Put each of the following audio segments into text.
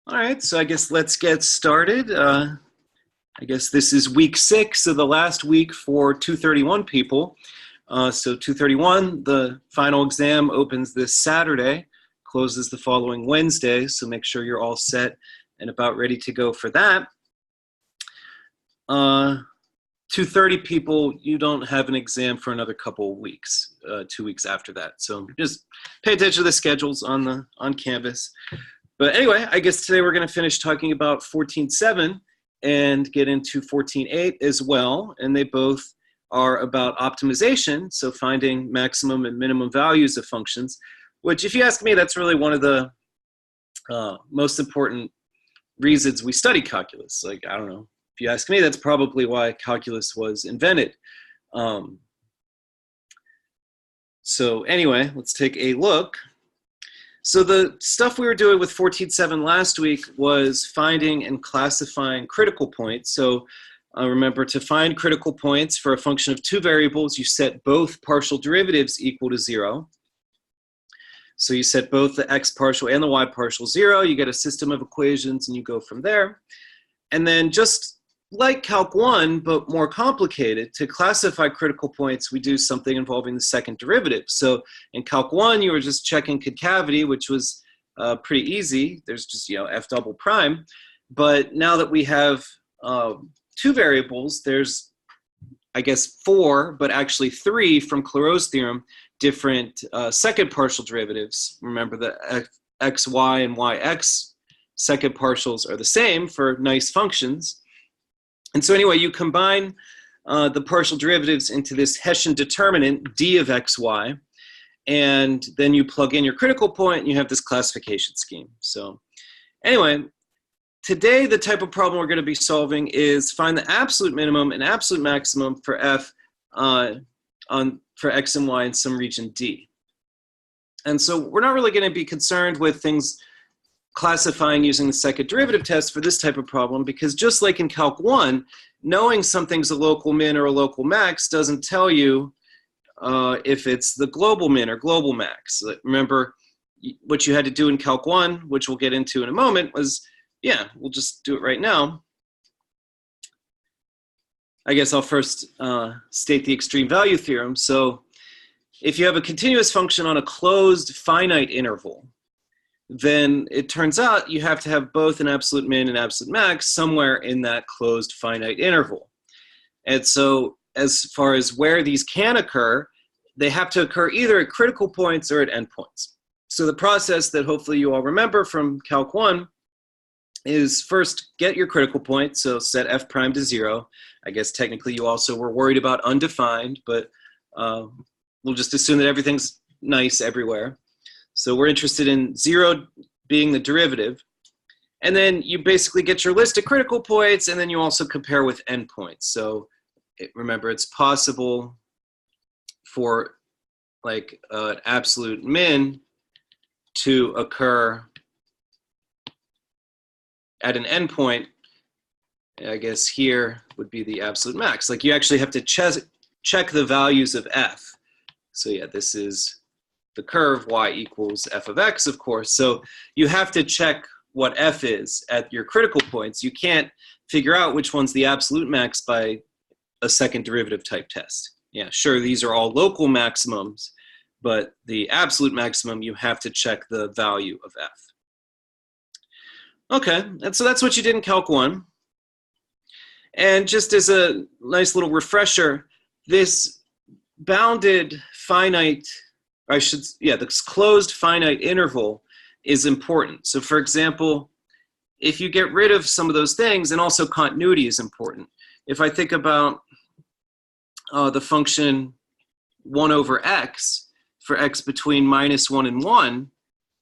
All right, so I guess let's get started. I guess this is week 6 of the last week for 231 people. So 231, the final exam opens this Saturday, closes the following Wednesday, so make sure you're all set and about ready to go for that. 230 people, you don't have an exam for another couple of weeks, 2 weeks after that. So just pay attention to the schedules on Canvas. But anyway, I guess today we're going to finish talking about 14.7 and get into 14.8 as well. And they both are about optimization, so finding maximum and minimum values of functions, which if you ask me, that's really one of the most important reasons we study calculus. Like, I don't know, if you ask me, that's probably why calculus was invented. So anyway, let's take a look. So the stuff we were doing with 14.7 last week was finding and classifying critical points. So remember, to find critical points for a function of two variables, you set both partial derivatives equal to 0. So you set both the x partial and the y partial 0. You get a system of equations and you go from there. And then just like Calc 1, but more complicated, to classify critical points, we do something involving the second derivative. So in Calc 1, you were just checking concavity, which was pretty easy. There's just, f double prime. But now that we have two variables, there's, I guess, 4, but actually 3 from Clairaut's theorem, different second partial derivatives. Remember, the xy and yx second partials are the same for nice functions. And so anyway, you combine the partial derivatives into this Hessian determinant, d of xy, and then you plug in your critical point and you have this classification scheme. So anyway, today the type of problem we're going to be solving is find the absolute minimum and absolute maximum for f for x and y in some region D. And so we're not really going to be concerned with things classifying using the second derivative test for this type of problem, because just like in Calc 1, knowing something's a local min or a local max doesn't tell you if it's the global min or global max. Remember, what you had to do in Calc 1, which we'll get into in a moment, was, we'll just do it right now. I guess I'll first state the extreme value theorem. So if you have a continuous function on a closed finite interval, then it turns out you have to have both an absolute min and absolute max somewhere in that closed finite interval. And so as far as where these can occur, they have to occur either at critical points or at endpoints. So the process that hopefully you all remember from Calc 1 is first get your critical point, so set f prime to 0. I guess technically you also were worried about undefined, but we'll just assume that everything's nice everywhere. So we're interested in 0 being the derivative. And then you basically get your list of critical points, and then you also compare with endpoints. So remember, it's possible for like an absolute min to occur at an endpoint. I guess here would be the absolute max. Like, you actually have to check the values of f. So this is the curve y equals f of x, of course. So you have to check what f is at your critical points. You can't figure out which one's the absolute max by a second derivative type test. Sure, these are all local maximums, but the absolute maximum, you have to check the value of f. Okay, and so that's what you did in Calc 1. And just as a nice little refresher, this bounded finite, this closed finite interval is important. So for example, if you get rid of some of those things, and also continuity is important. If I think about the function 1 over x, for x between -1 and 1,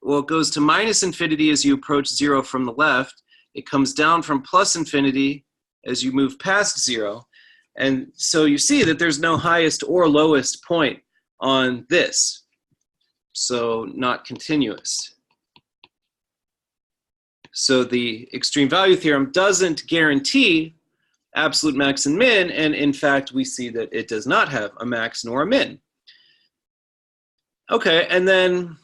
well, it goes to -infinity as you approach 0 from the left. It comes down from +infinity as you move past 0. And so you see that there's no highest or lowest point on this. So not continuous. So the extreme value theorem doesn't guarantee absolute max and min, and in fact we see that it does not have a max nor a min. Okay, and then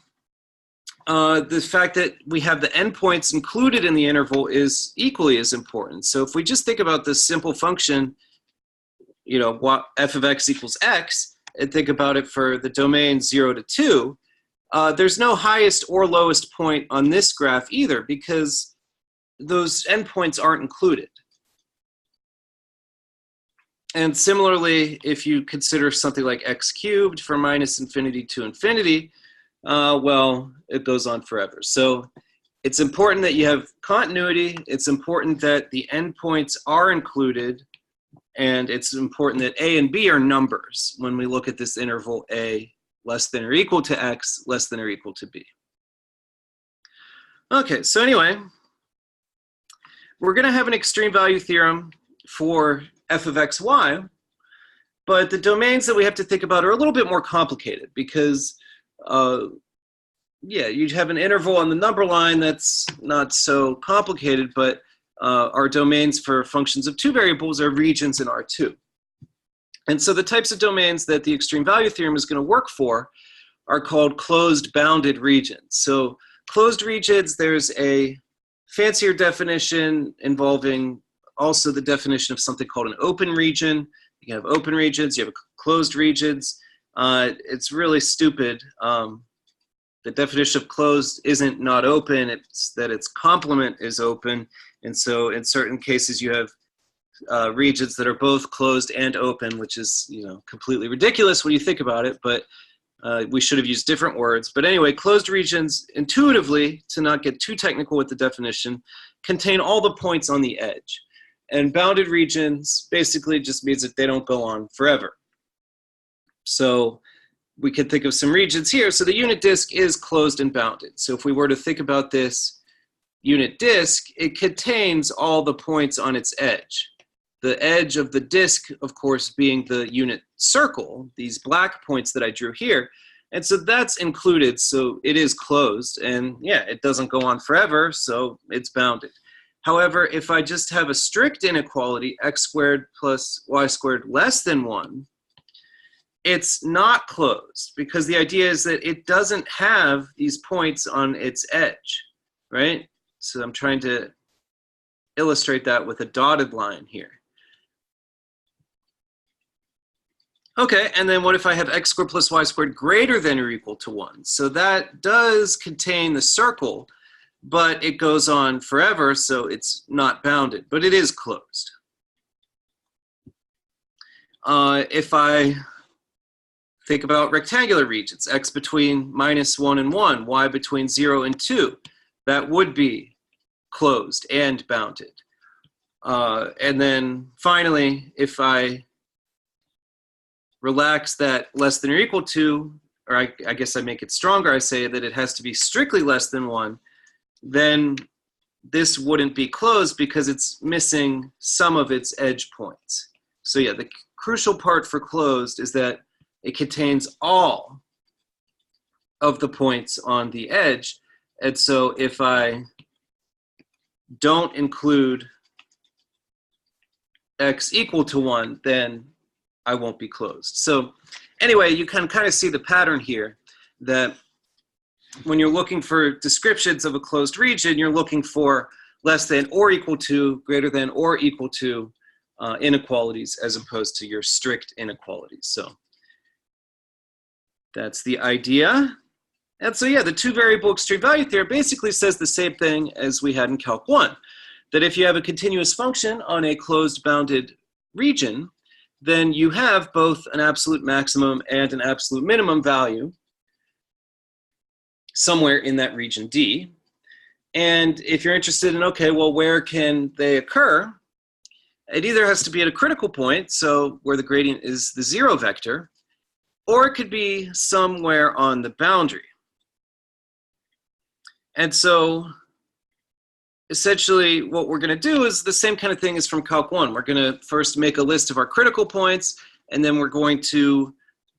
the fact that we have the endpoints included in the interval is equally as important. So if we just think about this simple function, you know, what f of x equals x, and think about it for the domain 0 to 2, there's no highest or lowest point on this graph either, because those endpoints aren't included. And similarly, if you consider something like x cubed for minus infinity to infinity, well, it goes on forever. So it's important that you have continuity. It's important that the endpoints are included. And it's important that a and b are numbers when we look at this interval a less than or equal to x, less than or equal to b. Okay, so anyway, we're going to have an extreme value theorem for f of x, y, but the domains that we have to think about are a little bit more complicated because, yeah, you have an interval on the number line that's not so complicated, but our domains for functions of two variables are regions in R2. And so the types of domains that the extreme value theorem is going to work for are called closed bounded regions. So closed regions, there's a fancier definition involving also the definition of something called an open region. You can have open regions, you have closed regions. It's really stupid. The definition of closed isn't not open, it's that its complement is open. And so in certain cases you have regions that are both closed and open, which is, you know, completely ridiculous when you think about it, but we should have used different words. But anyway, closed regions intuitively, to not get too technical with the definition, contain all the points on the edge. And bounded regions basically just means that they don't go on forever. So we can think of some regions here. So the unit disk is closed and bounded. So if we were to think about this unit disk, it contains all the points on its edge. The edge of the disk, of course, being the unit circle, these black points that I drew here. And so that's included, so it is closed. And yeah, it doesn't go on forever, so it's bounded. However, if I just have a strict inequality, x squared plus y squared less than 1, it's not closed, because the idea is that it doesn't have these points on its edge, right? So I'm trying to illustrate that with a dotted line here. Okay, and then what if I have x squared plus y squared greater than or equal to 1? So that does contain the circle, but it goes on forever, so it's not bounded, but it is closed. If I think about rectangular regions, x between -1 and 1, y between 0 and 2, that would be closed and bounded. And then finally, if I relax that less than or equal to, or I guess I make it stronger, I say that it has to be strictly less than 1, then this wouldn't be closed because it's missing some of its edge points. So yeah, the crucial part for closed is that it contains all of the points on the edge. And so if I don't include x equal to 1, then I won't be closed. So anyway, you can kind of see the pattern here, that when you're looking for descriptions of a closed region, you're looking for less than or equal to, greater than or equal to inequalities as opposed to your strict inequalities. So that's the idea. And so yeah, the two variable extreme value theorem basically says the same thing as we had in Calc 1, that if you have a continuous function on a closed bounded region, then you have both an absolute maximum and an absolute minimum value somewhere in that region D. And if you're interested in, okay, well, where can they occur? It either has to be at a critical point, so where the gradient is the 0 vector, or it could be somewhere on the boundary. And so essentially what we're going to do is the same kind of thing as from Calc 1. We're going to first make a list of our critical points, and then we're going to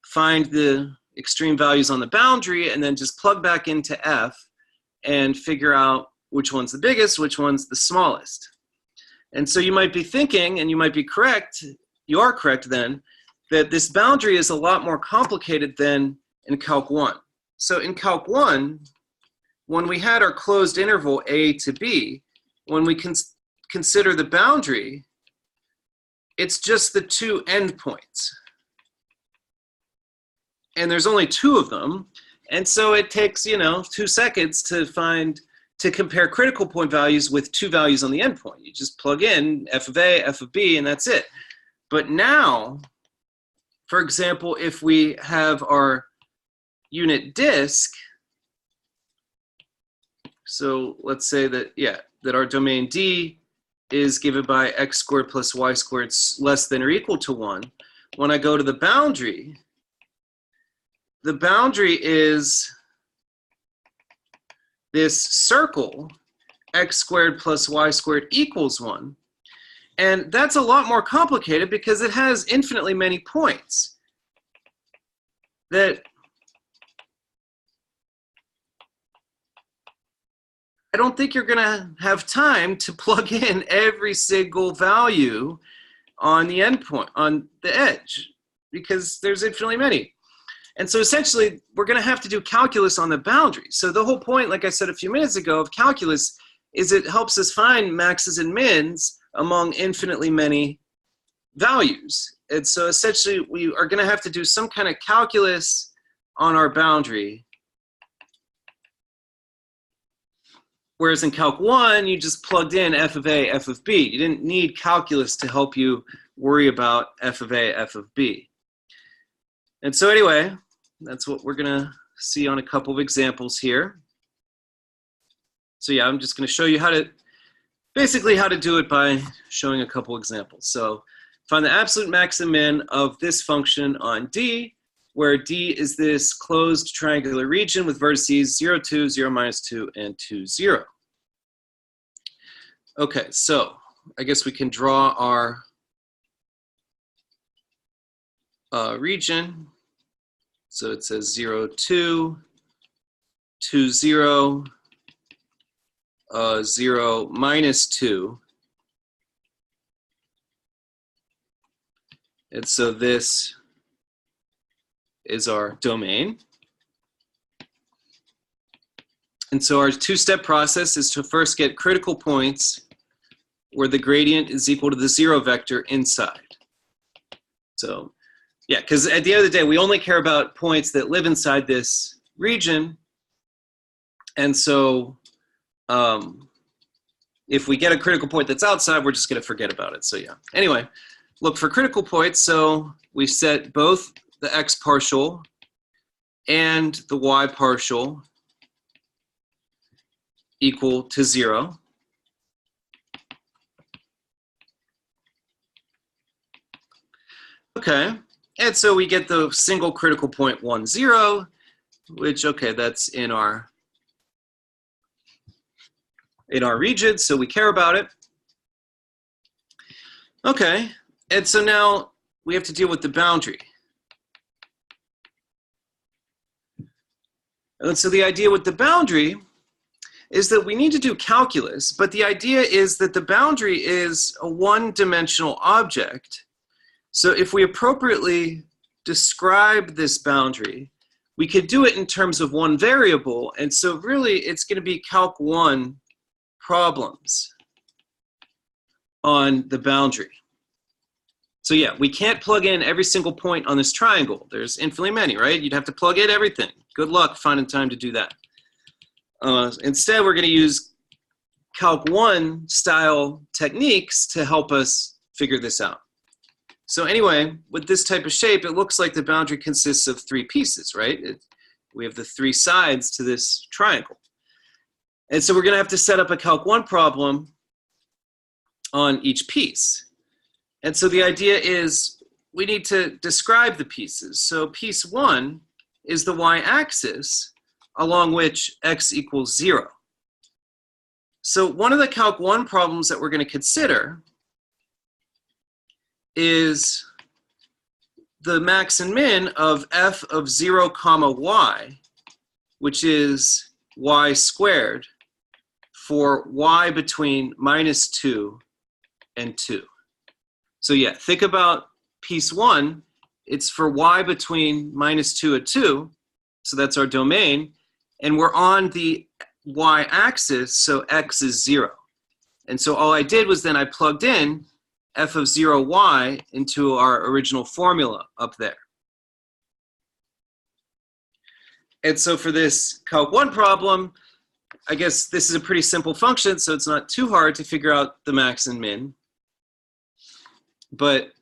find the extreme values on the boundary and then just plug back into F and figure out which one's the biggest, which one's the smallest. And so you might be thinking, and you might be correct, you are correct then, that this boundary is a lot more complicated than in Calc 1. So in Calc 1, when we had our closed interval a to b, when we consider the boundary, it's just the two endpoints. And there's only two of them. And so it takes, 2 seconds to compare critical point values with two values on the endpoint. You just plug in f of a, f of b, and that's it. But now, for example, if we have our unit disk, so let's say that, that our domain D is given by x squared plus y squared less than or equal to 1. When I go to the boundary is this circle, x squared plus y squared equals 1. And that's a lot more complicated because it has infinitely many points that I don't think you're going to have time to plug in every single value on the endpoint, on the edge, because there's infinitely many. And so essentially, we're going to have to do calculus on the boundary. So the whole point, like I said a few minutes ago, of calculus is it helps us find maxes and mins among infinitely many values. And so essentially, we are going to have to do some kind of calculus on our boundary. Whereas in Calc 1, you just plugged in f of a, f of b. You didn't need calculus to help you worry about f of a, f of b. And so anyway, that's what we're going to see on a couple of examples here. So yeah, I'm just going to show you how to do it by showing a couple examples. So find the absolute max and min of this function on D, where D is this closed triangular region with vertices 0, 2, 0, minus 2, and 2, 0. Okay, so I guess we can draw our region. So it says 0, 2, 2, 0, 0, minus 2. And so this is our domain. And so our two-step process is to first get critical points where the gradient is equal to the 0 vector inside. So yeah, because at the end of the day, we only care about points that live inside this region. And so if we get a critical point that's outside, we're just going to forget about it. So yeah. Anyway, look for critical points. So we set both the x partial and the y partial equal to 0. Okay, and so we get the single critical point 1, 0, which, okay, that's in our region, so we care about it. Okay, and so now we have to deal with the boundary. And so the idea with the boundary is that we need to do calculus, but the idea is that the boundary is a one-dimensional object. So if we appropriately describe this boundary, we could do it in terms of one variable, and so really it's going to be Calc 1 problems on the boundary. So yeah, we can't plug in every single point on this triangle. There's infinitely many, right? You'd have to plug in everything. Good luck finding time to do that. Instead, we're going to use Calc 1 style techniques to help us figure this out. So anyway, with this type of shape, it looks like the boundary consists of 3 pieces, right? We have the 3 sides to this triangle. And so we're going to have to set up a Calc 1 problem on each piece. And so the idea is we need to describe the pieces. So piece 1 is the y-axis along which x equals 0. So one of the Calc 1 problems that we're going to consider is the max and min of f of 0 comma y, which is y squared, for y between minus 2 and 2. So yeah, think about piece 1. It's for y between minus 2 and 2. So that's our domain. And we're on the y-axis, so x is 0. And so all I did was then I plugged in f of 0y into our original formula up there. And so for this Calc 1 problem, I guess this is a pretty simple function, so it's not too hard to figure out the max and min. But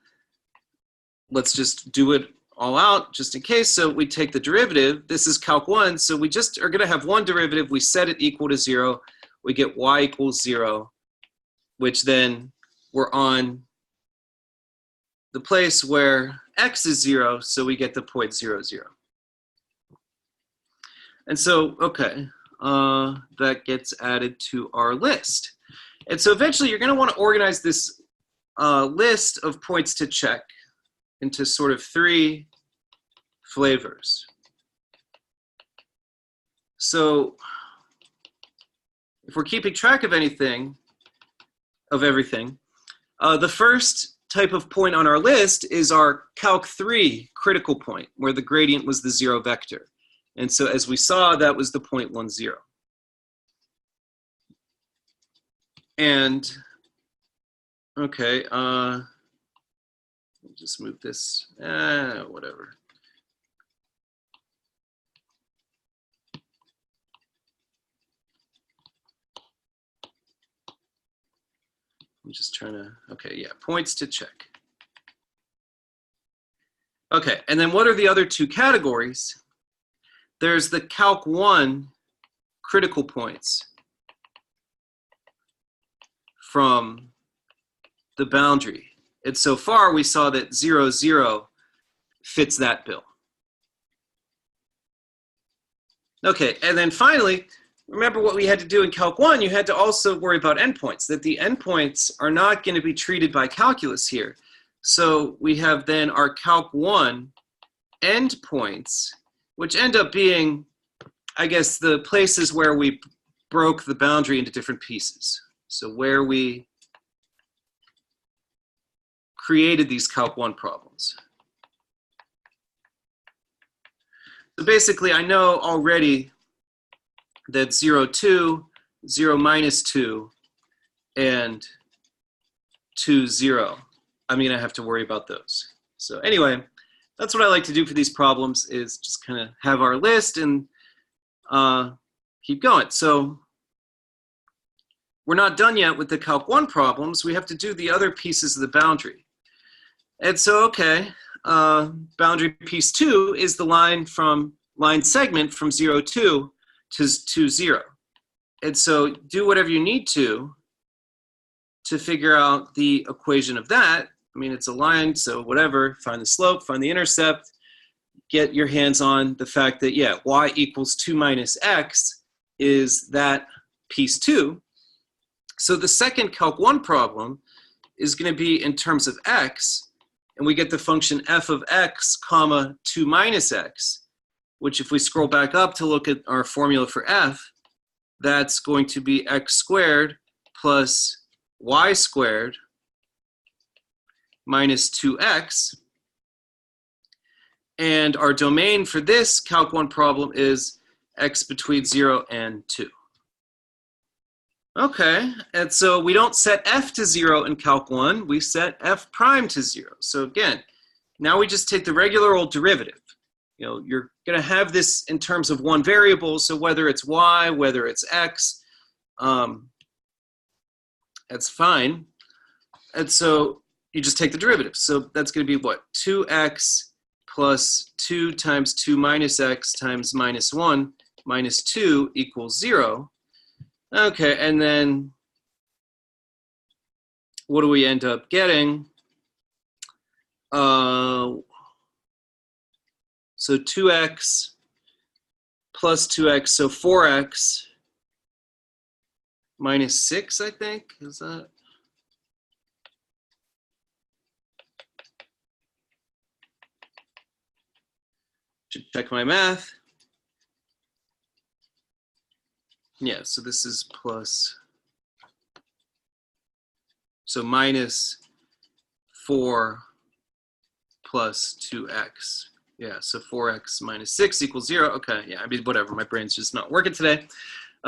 let's just do it all out just in case. So we take the derivative. This is Calc 1, so we just are going to have one derivative. We set it equal to 0. We get y equals 0, which then we're on the place where x is 0, so we get the point 0, 0. And so, okay, that gets added to our list. And so eventually you're going to want to organize this list of points to check into sort of 3 flavors. So if we're keeping track of everything, the first type of point on our list is our Calc 3 critical point, where the gradient was the 0 vector. And so as we saw, that was the point 1, 0. And, okay, just move this, whatever. I'm just trying to, okay, yeah, points to check. Okay, and then what are the other 2 categories? There's the Calc 1 critical points from the boundary. And so far we saw that 0, 0 fits that bill. Okay, and then finally, remember what we had to do in Calc 1, you had to also worry about endpoints, that the endpoints are not going to be treated by calculus here. So we have then our Calc 1 endpoints, which end up being, I guess, the places where we broke the boundary into different pieces. So where we created these Calc 1 problems. So basically, I know already that 0, 2, 0 minus 2, and 2, 0. I'm going to have to worry about those. So anyway, that's what I like to do for these problems, is just kind of have our list and keep going. So we're not done yet with the Calc 1 problems. We have to do the other pieces of the boundary. And so, okay, boundary piece 2 is the line segment from 0, 2 to 2, 0. And so do whatever you need to figure out the equation of that. I mean, it's a line, so whatever, find the slope, find the intercept, get your hands on the fact that, yeah, y equals 2 minus x is that piece 2. So the second Calc 1 problem is going to be in terms of x, and we get the function f of x comma 2 minus x, which if we scroll back up to look at our formula for f, that's going to be x squared plus y squared minus 2x. And our domain for this Calc 1 problem is x between 0 and 2. Okay, and so we don't set f to 0 in Calc 1, we set f prime to 0. So again, now we just take the regular old derivative. You know, you're going to have this in terms of one variable, so whether it's y, whether it's x, that's fine. And so you just take the derivative. So that's going to be what? 2x plus 2 times 2 minus x times minus 1 minus 2 equals 0. Okay, and then what do we end up getting? So 2x plus 2x, so 4x minus 6, I think, is that? Should check my math. Yeah, so this is plus, so minus 4 plus 2x. Yeah, so 4x minus 6 equals 0. Okay, yeah, I mean, whatever, my brain's just not working today.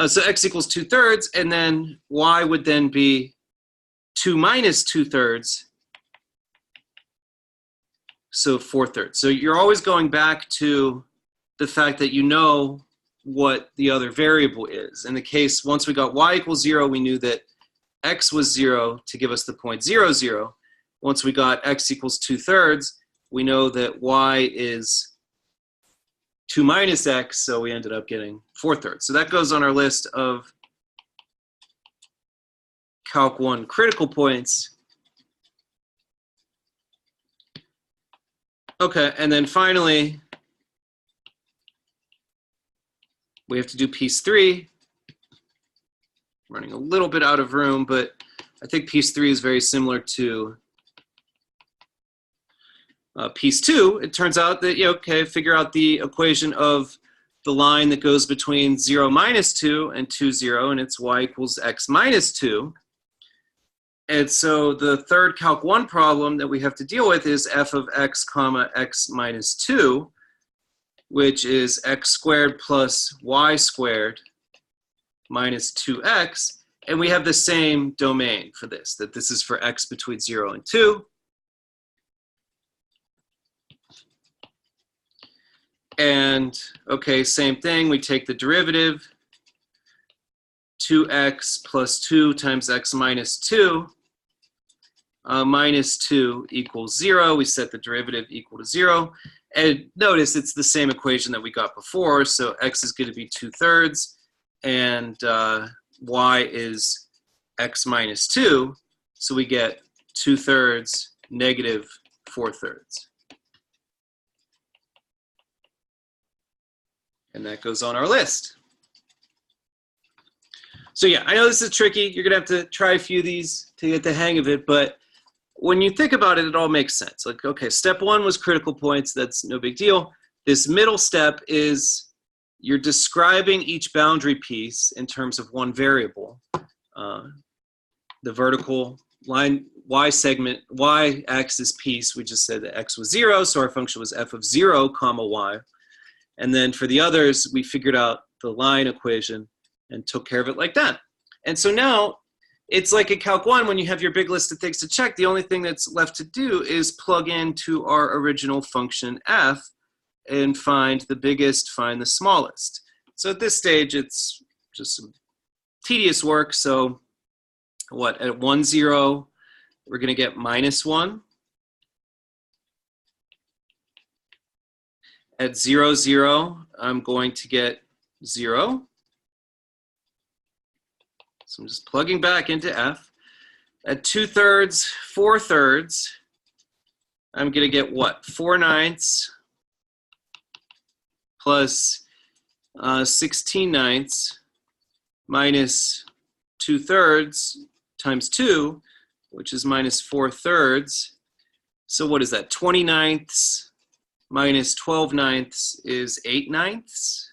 So x equals 2/3, and then y would then be 2 minus 2/3, so 4/3. So you're always going back to the fact that you know what the other variable is. In the case, once we got y equals 0, we knew that x was 0 to give us the point 0, 0. Once we got x equals 2/3, we know that y is 2 minus x, so we ended up getting 4/3. So that goes on our list of Calc 1 critical points. Okay, and then finally, we have to do piece 3. Running a little bit out of room, but I think piece 3 is very similar to piece 2. It turns out that, okay, figure out the equation of the line that goes between 0 minus 2 and 2, 0, and it's y equals x minus 2. And so the third Calc 1 problem that we have to deal with is f of x comma x minus 2, which is x squared plus y squared minus 2x. And we have the same domain for this, that this is for x between 0 and 2. And, okay, same thing. We take the derivative, 2x plus 2 times x minus 2. Minus 2 equals 0. We set the derivative equal to 0. And notice it's the same equation that we got before. So x is going to be 2/3, and y is x minus 2. So we get 2/3 negative 4/3. And that goes on our list. So yeah, I know this is tricky. You're going to have to try a few of these to get the hang of it, but when you think about it, it all makes sense. Like, okay, step 1 was critical points. That's no big deal. This middle step is you're describing each boundary piece in terms of one variable. The vertical line, y segment, y-axis piece, we just said that x was 0, so our function was f of 0 comma y. And then for the others, we figured out the line equation and took care of it like that. And so now, it's like a Calc 1 when you have your big list of things to check. The only thing that's left to do is plug into our original function f and find the biggest, find the smallest. So at this stage, it's just some tedious work. So what, at 1, 0, we're going to get minus 1. At 0, 0, I'm going to get 0. So I'm just plugging back into f. At 2/3, 4/3, I'm going to get what? 4/9 plus 16/9 minus 2/3 times 2, which is minus 4/3. So what is that? 20/9 minus 12/9 is 8/9.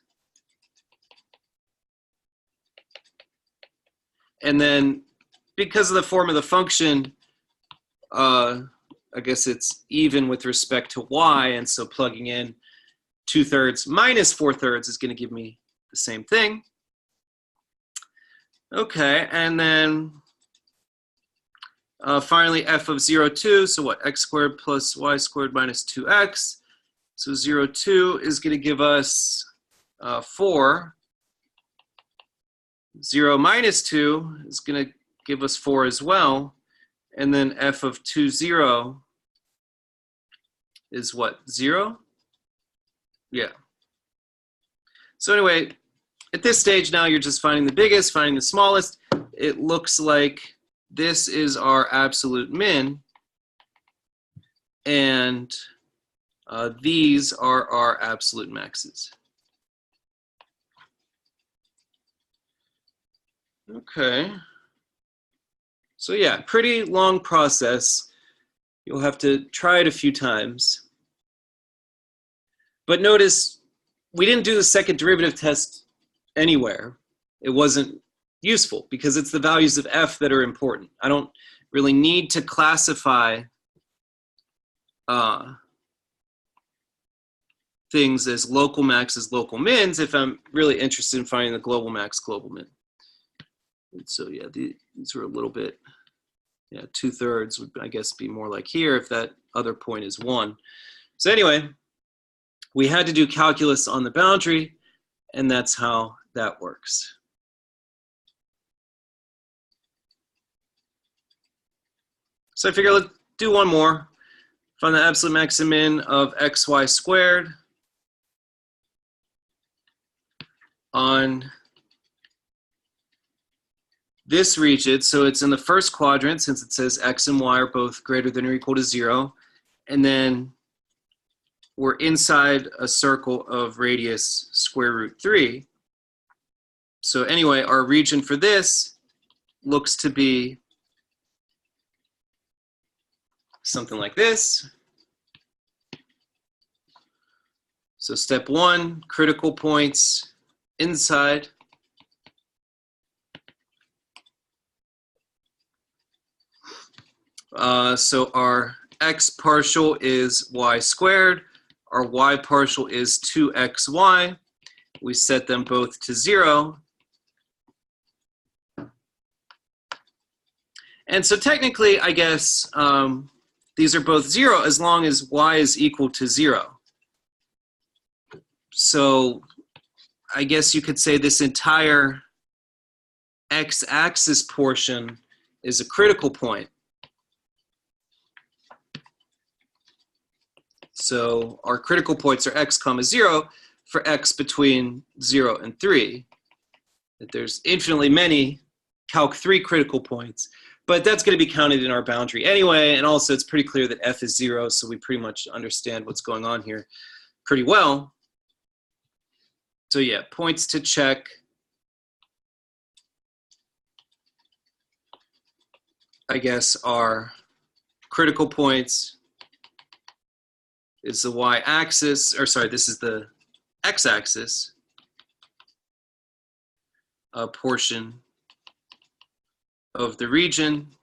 And then because of the form of the function, I guess it's even with respect to y, and so plugging in 2/3 minus 4/3 is going to give me the same thing. Okay, and then finally f of 0, 2, so what, x squared plus y squared minus 2x. So 0, 2 is going to give us 4. 0 minus 2 is going to give us 4 as well. And then f of 2, 0 is what, 0? Yeah. So anyway, at this stage now you're just finding the biggest, finding the smallest. It looks like this is our absolute min. And these are our absolute maxes. Okay. So yeah, pretty long process. You'll have to try it a few times. But notice we didn't do the second derivative test anywhere. It wasn't useful because it's the values of f that are important. I don't really need to classify things as local maxes, local mins, if I'm really interested in finding the global max, global min. And so yeah, these are a little bit, yeah, 2/3 would, I guess, be more like here if that other point is 1. So anyway, we had to do calculus on the boundary, and that's how that works. So I figure let's do one more. Find the absolute max and min of xy squared on this region. So it's in the first quadrant, since it says x and y are both greater than or equal to 0. And then we're inside a circle of radius square root 3. So anyway, our region for this looks to be something like this. So step 1, critical points inside. So our x partial is y squared. Our y partial is 2xy. We set them both to 0. And so technically, I guess, these are both 0 as long as y is equal to 0. So I guess you could say this entire x-axis portion is a critical point. So our critical points are x comma 0 for x between 0 and 3. That there's infinitely many Calc 3 critical points, but that's going to be counted in our boundary anyway, and also it's pretty clear that f is 0, so we pretty much understand what's going on here pretty well. So yeah, points to check. I guess our critical points is the y-axis, or sorry, this is the x-axis portion of the region.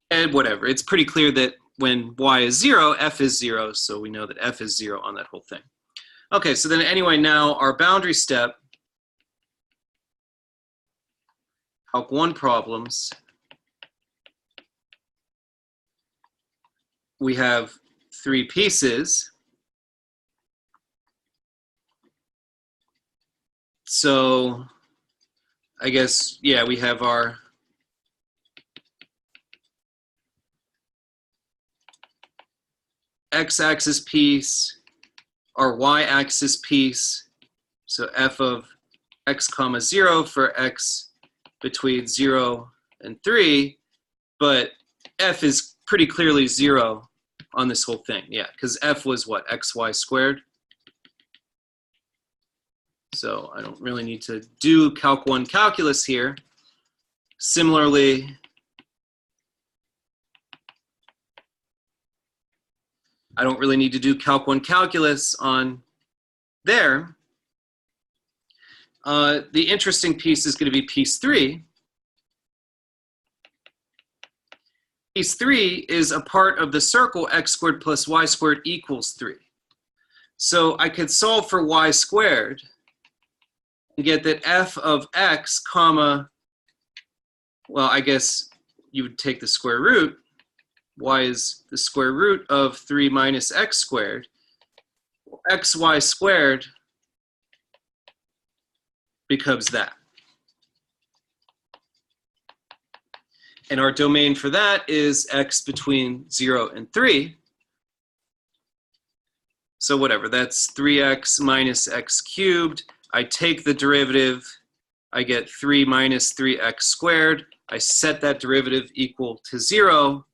And whatever, it's pretty clear that when y is 0, f is 0, so we know that f is 0 on that whole thing. Okay, so then anyway, now our boundary step, Calc 1 problems, we have 3 pieces. So I guess, yeah, we have our x-axis piece, our y-axis piece, so f of x comma 0 for x between 0 and 3, but f is pretty clearly 0 on this whole thing, yeah, because f was what, xy squared? So I don't really need to do Calc 1 calculus here. Similarly, I don't really need to do Calc 1 calculus on there. The interesting piece is going to be piece 3. Piece 3 is a part of the circle x squared plus y squared equals 3. So I could solve for y squared and get that f of x comma, well, I guess you would take the square root. Y is the square root of 3 minus x squared. Xy squared becomes that. And our domain for that is x between 0 and 3. So whatever, that's 3x minus x cubed. I take the derivative, I get 3 minus 3x squared. I set that derivative equal to 0,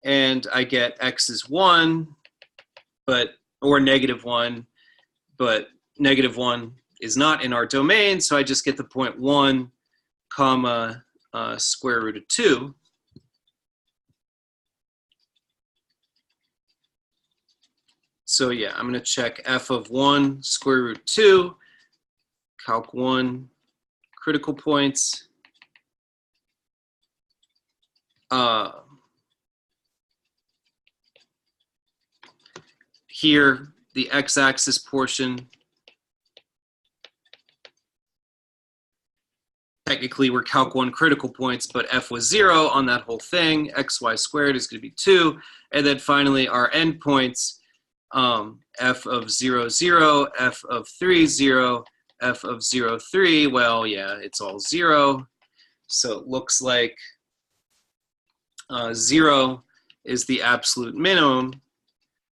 and I get x is 1, or negative 1, but negative 1 is not in our domain, so I just get the point 1 comma square root of 2. So yeah, I'm going to check f of 1 square root 2, Calc 1 critical points. Here, the x-axis portion, technically we're Calc 1 critical points, but f was 0 on that whole thing. Xy squared is going to be 2. And then finally our endpoints, f of 0, 0, f of 3, 0, f of 0, 3. Well, yeah, it's all 0. So it looks like 0 is the absolute minimum,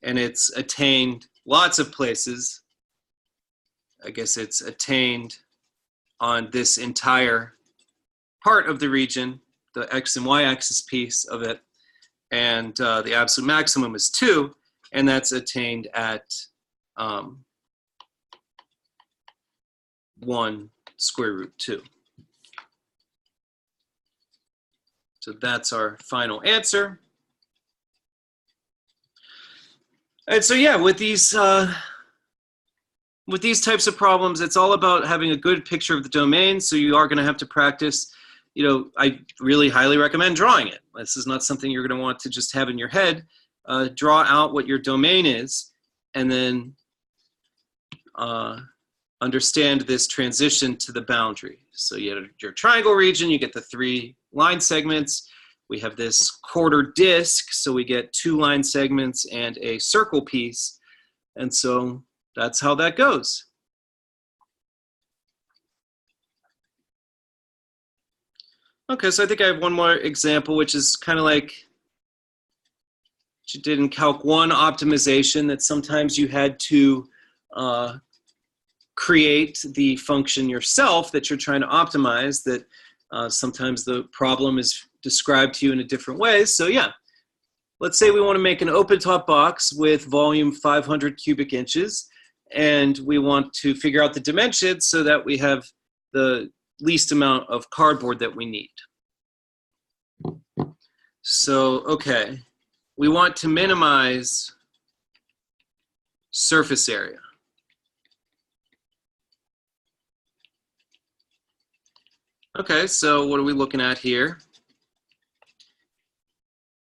and it's attained lots of places. I guess it's attained on this entire part of the region, the x and y axis piece of it, and the absolute maximum is 2, and that's attained at 1 square root 2. So that's our final answer. And so yeah, with these types of problems, it's all about having a good picture of the domain. So you are going to have to practice. You know, I really highly recommend drawing it. This is not something you're going to want to just have in your head. Draw out what your domain is, and then understand this transition to the boundary. So you have your triangle region, you get the 3 line segments. We have this quarter disk, so we get 2 line segments and a circle piece. And so that's how that goes. Okay, so I think I have one more example, which is kind of like what you did in Calc 1 optimization, that sometimes you had to create the function yourself that you're trying to optimize, that sometimes the problem is described to you in a different way. So yeah, let's say we want to make an open top box with volume 500 cubic inches, and we want to figure out the dimensions so that we have the least amount of cardboard that we need. So, okay, we want to minimize surface area. Okay, so what are we looking at here?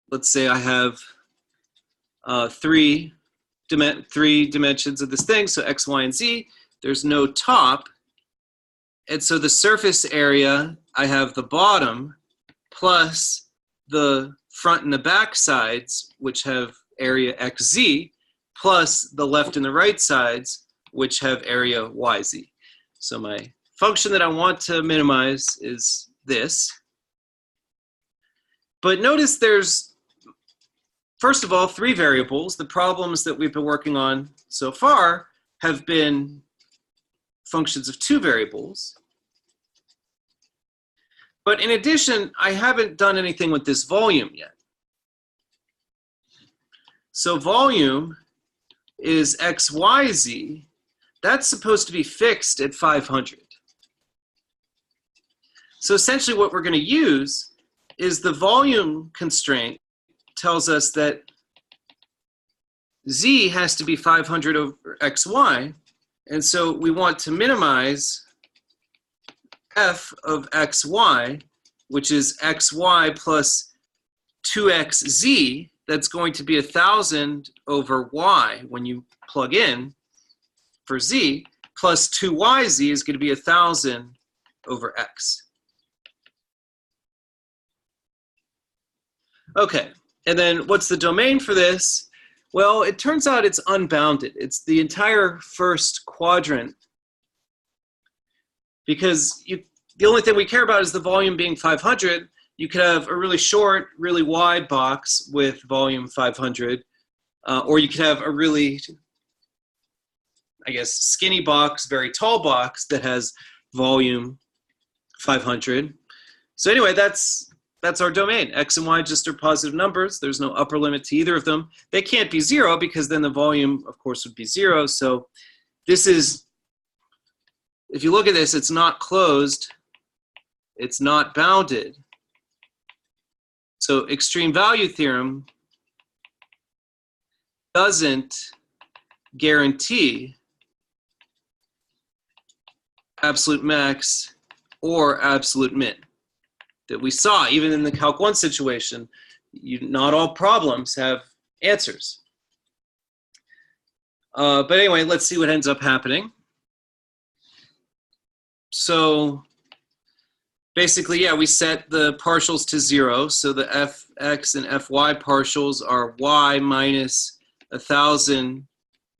Let's say I have 3 dimensions of this thing, so x, y, and z. There's no top. And so the surface area, I have the bottom plus the front and the back sides, which have area xz, plus the left and the right sides, which have area yz. So my function that I want to minimize is this. But notice there's, first of all, 3 variables. The problems that we've been working on so far have been functions of 2 variables. But in addition, I haven't done anything with this volume yet. So volume is xyz. That's supposed to be fixed at 500. So essentially what we're going to use is the volume constraint tells us that z has to be 500 over xy, and so we want to minimize f of xy, which is xy plus 2xz. That's going to be 1,000 over y when you plug in for z, plus 2yz is going to be 1,000 over x. Okay, and then what's the domain for this? Well, it turns out it's unbounded. It's the entire first quadrant, because the only thing we care about is the volume being 500. You could have a really short, really wide box with volume 500, or you could have a really, I guess, skinny box, very tall box that has volume 500. So anyway, that's our domain. X and y just are positive numbers. There's no upper limit to either of them. They can't be 0 because then the volume, of course, would be 0. So this is, if you look at this, it's not closed. It's not bounded. So extreme value theorem doesn't guarantee absolute max or absolute min. That we saw even in the Calc 1 situation, not all problems have answers. But anyway, let's see what ends up happening. So basically, yeah, we set the partials to 0. So the fx and fy partials are y minus 1,000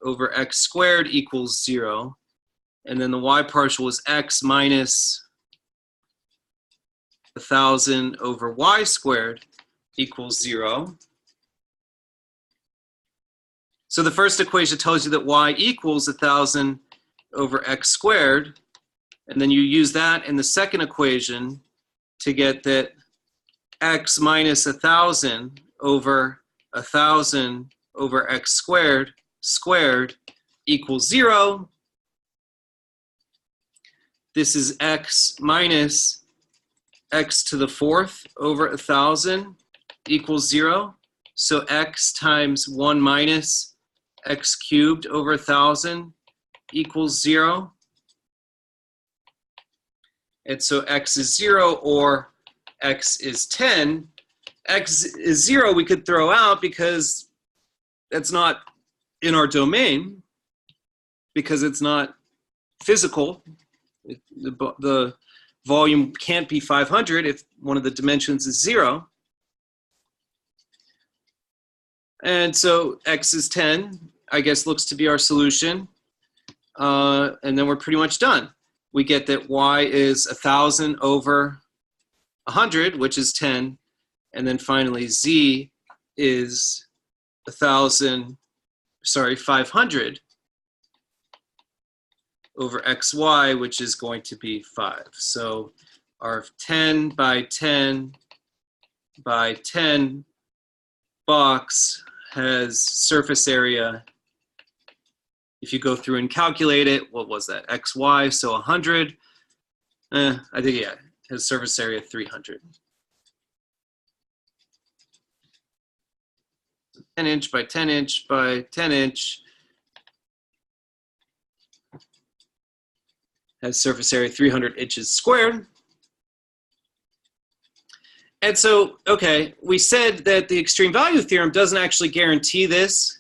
over x squared equals 0. And then the y partial is x minus 1,000 over y squared equals 0. So the first equation tells you that y equals 1,000 over x squared. And then you use that in the second equation to get that x minus 1,000 over 1,000 over x squared equals 0. This is x minus x to the 4th over 1,000 equals 0. So x times 1 minus x cubed over 1,000 equals 0. And so x is 0 or x is 10. X is 0 we could throw out because that's not in our domain, because it's not physical. The volume can't be 500 if one of the dimensions is 0. And so x is 10, I guess, looks to be our solution. And then we're pretty much done. We get that y is 1,000 over 100, which is 10. And then finally, z is 500 over xy, which is going to be 5. So our 10 by 10 by 10 box has surface area. If you go through and calculate it, what was that? XY, so 100. I think, yeah, it has surface area 300. 10 inch by 10 inch by 10 inch has surface area 300 inches squared. And so, okay, we said that the extreme value theorem doesn't actually guarantee this.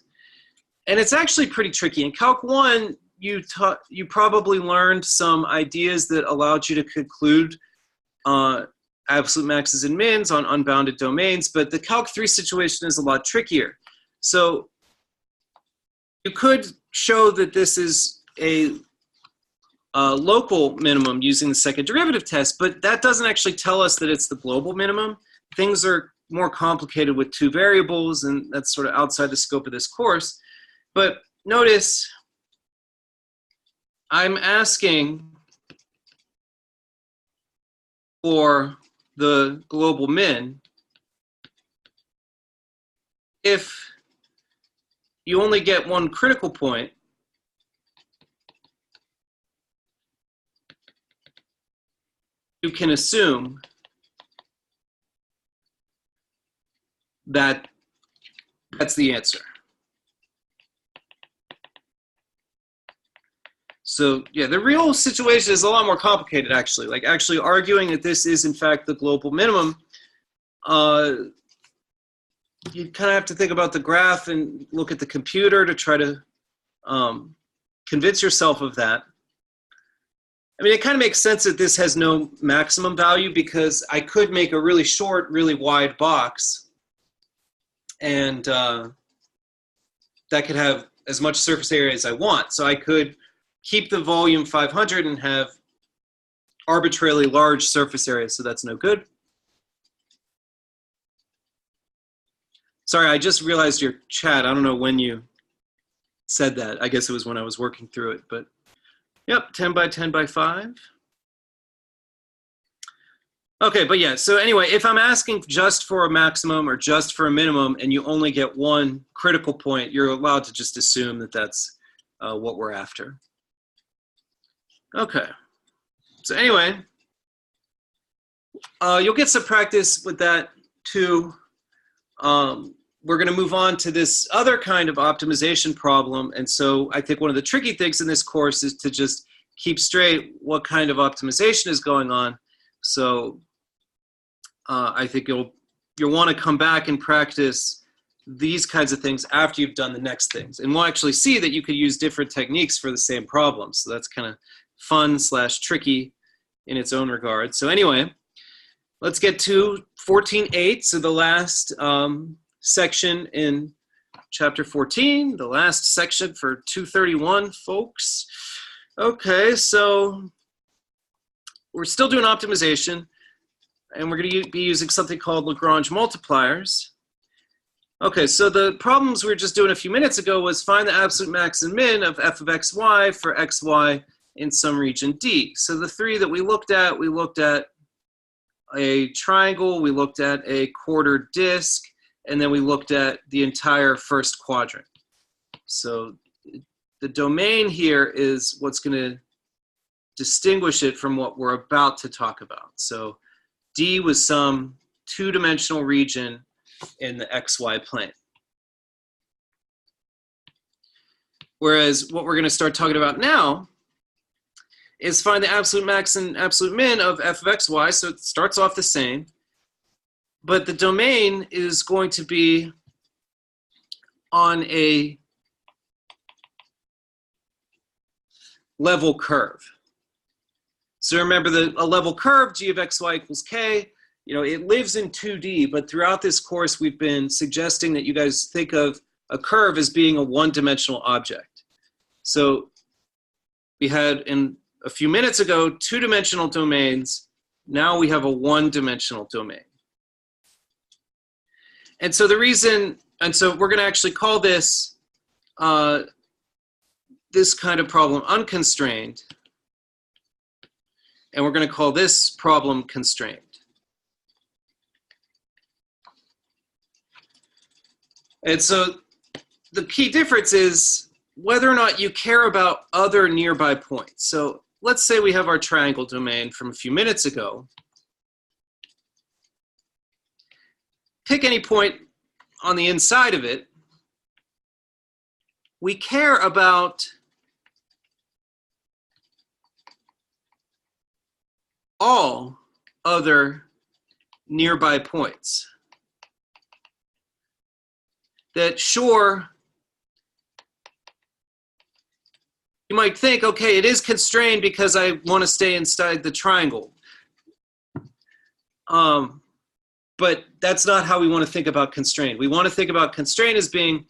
And it's actually pretty tricky. In Calc 1, you probably learned some ideas that allowed you to conclude absolute maxes and mins on unbounded domains, but the Calc 3 situation is a lot trickier. So you could show that this is a local minimum using the second derivative test, but that doesn't actually tell us that it's the global minimum. Things are more complicated with 2 variables, and that's sort of outside the scope of this course. But notice, I'm asking for the global min if you only get one critical point. You can assume that that's the answer. So yeah, the real situation is a lot more complicated, actually. Like actually arguing that this is in fact the global minimum, you kind of have to think about the graph and look at the computer to try to convince yourself of that. I mean, it kind of makes sense that this has no maximum value because I could make a really short, really wide box, and that could have as much surface area as I want. So I could keep the volume 500 and have arbitrarily large surface area, so that's no good. Sorry, I just realized your chat. I don't know when you said that. I guess it was when I was working through it, but yep, 10 by 10 by 5. Okay, but yeah, so anyway, if I'm asking just for a maximum or just for a minimum and you only get one critical point, you're allowed to just assume that that's what we're after. Okay, so anyway, you'll get some practice with that too. We're going to move on to this other kind of optimization problem. And so I think one of the tricky things in this course is to just keep straight what kind of optimization is going on. So I think you'll want to come back and practice these kinds of things after you've done the next things. And we'll actually see that you could use different techniques for the same problem. So that's kind of fun / tricky in its own regard. So anyway, let's get to 14.8. So the last section in chapter 14, the last section for 231, folks. Okay, so we're still doing optimization, and we're going to be using something called Lagrange multipliers. Okay, so the problems we were just doing a few minutes ago was find the absolute max and min of f of xy for xy in some region D. So the three that we looked at a triangle, we looked at a quarter disk, and then we looked at the entire first quadrant. So the domain here is what's going to distinguish it from what we're about to talk about. So D was some two-dimensional region in the xy plane. Whereas what we're going to start talking about now is find the absolute max and absolute min of f of xy. So it starts off the same, but the domain is going to be on a level curve. So remember a level curve, g of xy equals k, it lives in 2D, but throughout this course, we've been suggesting that you guys think of a curve as being a one-dimensional object. So we had, a few minutes ago, two-dimensional domains. Now we have a one-dimensional domain. And so we're going to actually call this, this kind of problem unconstrained. And we're going to call this problem constrained. And so the key difference is whether or not you care about other nearby points. So let's say we have our triangle domain from a few minutes ago. Pick any point on the inside of it. We care about all other nearby points. That sure, you might think, okay, it is constrained because I want to stay inside the triangle. But that's not how we want to think about constrained. We want to think about constrained as being,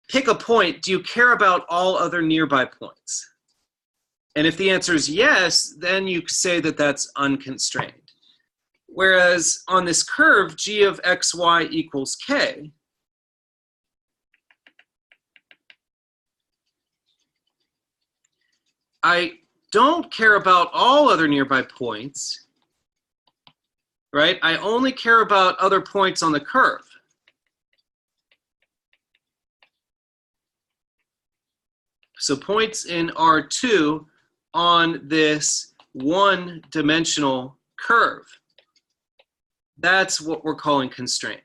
pick a point, do you care about all other nearby points? And if the answer is yes, then you say that that's unconstrained. Whereas on this curve, g of xy equals k, I don't care about all other nearby points, right? I only care about other points on the curve. So points in R2 on this one-dimensional curve. That's what we're calling constrained.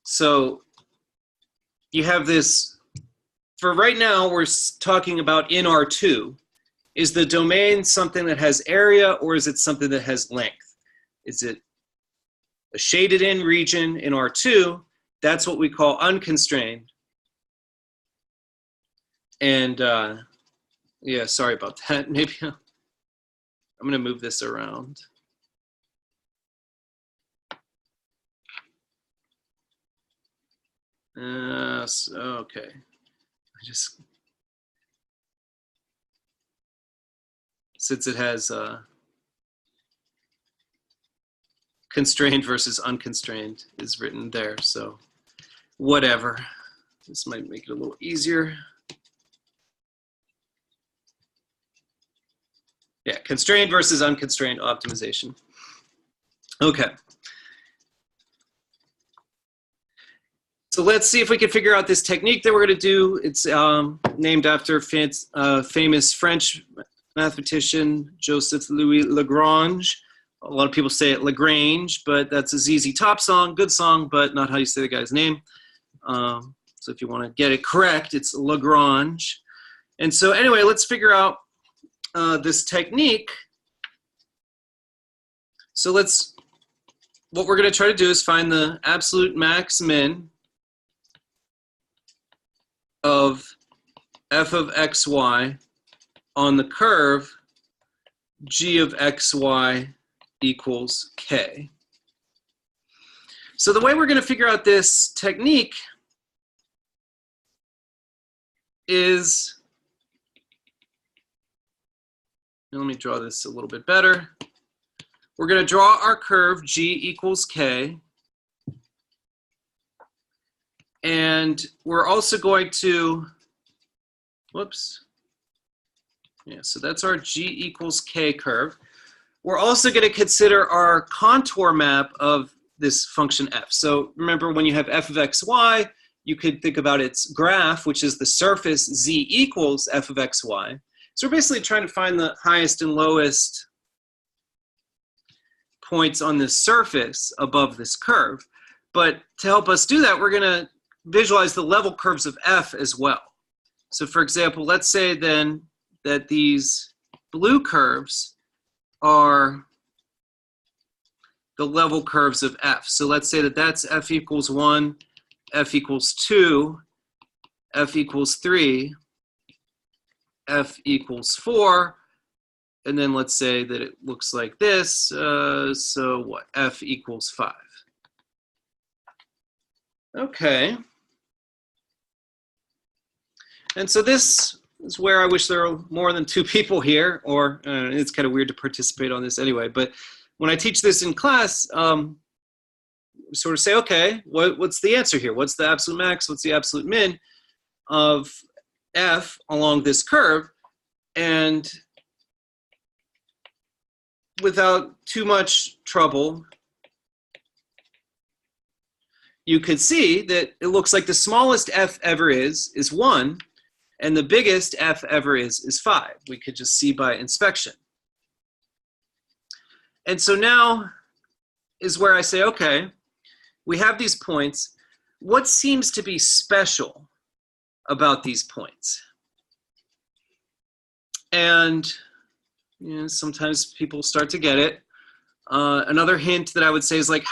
So you have this. For right now, we're talking about in R2. Is the domain something that has area, or is it something that has length? Is it a shaded in region in R2? That's what we call unconstrained. And yeah, sorry about that. Maybe I'm going to move this around. Okay. Since it has constrained versus unconstrained is written there, so whatever. This might make it a little easier. Yeah, constrained versus unconstrained optimization. Okay. So let's see if we can figure out this technique that we're going to do. It's named after famous French mathematician Joseph Louis Lagrange. A lot of people say it Lagrange, but that's a ZZ Top song, good song, but not how you say the guy's name. So if you want to get it correct, it's Lagrange. And so anyway, let's figure out this technique. So let's what we're going to try to do is find the absolute max min of f of xy on the curve g of xy equals k. So the way we're going to figure out this technique is, let me draw this a little bit better. We're going to draw our curve g equals k, and we're also going to, whoops, yeah, so that's our g equals k curve. We're also going to consider our contour map of this function f. So remember, when you have f of xy, you could think about its graph, which is the surface z equals f of xy. So we're basically trying to find the highest and lowest points on this surface above this curve. But to help us do that, we're going to visualize the level curves of f as well. So for example, let's say then that these blue curves are the level curves of f. So let's say that that's f equals 1, f equals 2, f equals 3, f equals 4, and then let's say that it looks like this. So what? F equals 5. Okay. And so this is where I wish there were more than 2 people here, or it's kind of weird to participate on this anyway. But when I teach this in class, sort of say, okay, what's the answer here? What's the absolute max? What's the absolute min of f along this curve? And without too much trouble, you could see that it looks like the smallest f ever is 1, and the biggest f ever is 5. We could just see by inspection. And so now is where I say, okay, we have these points. What seems to be special about these points? And you know, sometimes people start to get it. Another hint that I would say is like,